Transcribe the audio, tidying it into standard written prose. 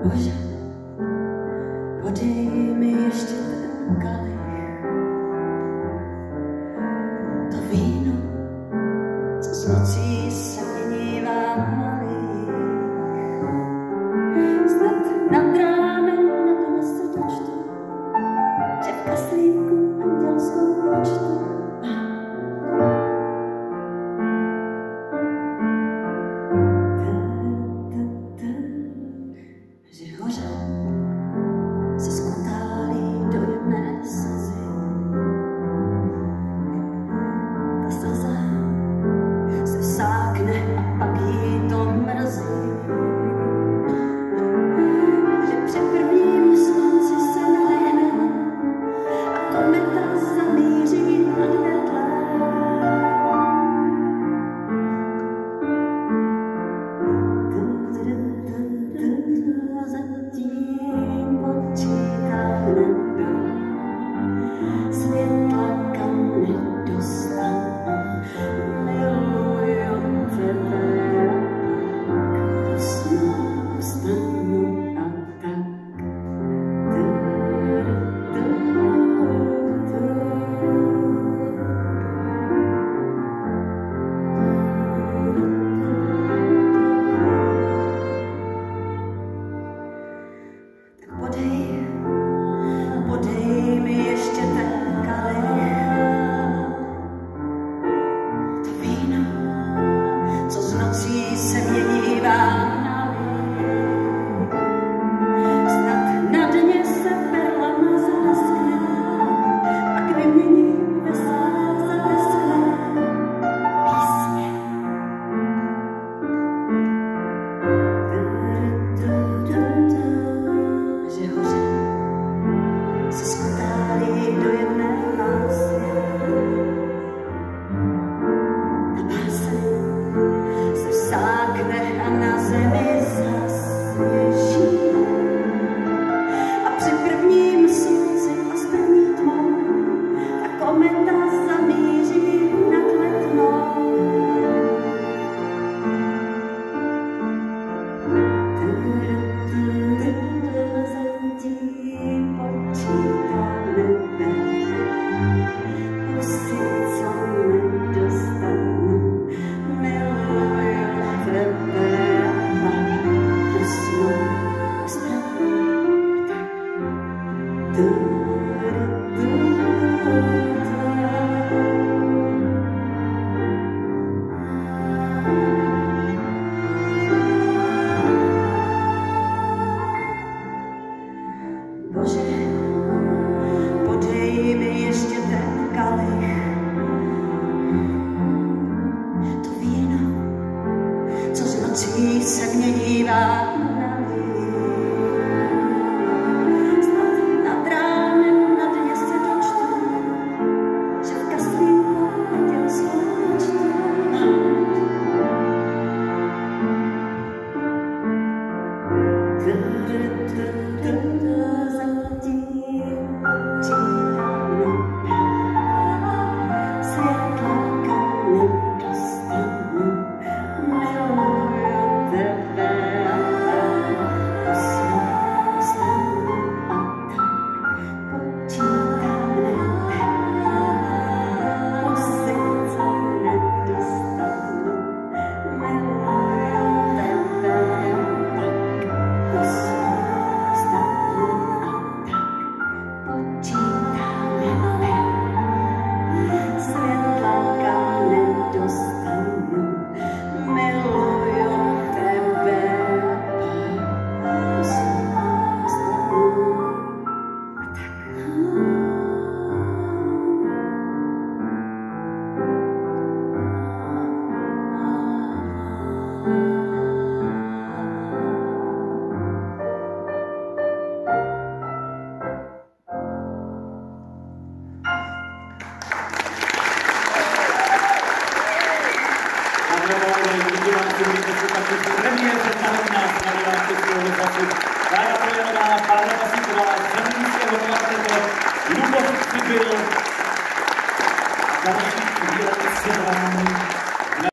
Bože, podej mi ještě ten kalich, to víno, co s nocí se měnívá malých. Snad nad ránem na to se dočtu, že v kaslíku andělskou počtu že hoře se skutálí do jedné slzy. Ta slza se vsákne a pak jí to mrzí, že při prvním slunci se nalehne a kometa zamíří nad vedle. Zatím počítá nebe, světla kam nedostanu, miluju tebe a pak snu vstanu a tak. Podej mi ještě ten kalich, to víno, co s nocí se měnívá na líh. Snad na dně se perlama zaleskne, pak vymění veselé za veselé písně. Že hoře se skutálí do jedné lásky. Ta báseň se vsákne a na zemi zasvěží. A při prvním slunci a s první tmou ta kometa zamíří nad Letnou. Zatím počítá nebe, pusy, co nedostanu, miluju tebe a pak usnu vstanu Bože, podej mi ještě ten kalich, to víno, co s nocí se měnívá na líh. Snad nad ránem na dně se dočtu, že v kaslíku andělskou počtu. Zatím počítá nebe, světla kam nedostanu, miluju tebe a tak usnu vstanu a tak počítá nebe, pusy, co nedostanu, miluju tebe a pak usnu vstanu a tak počítá nebe, světla kam nedostanu, miluju tebe a pak usnu vstanu a tak. Ráda Pojenová, Pána Vasíková, Zemínského Vlaknete, Lubov Přibyl,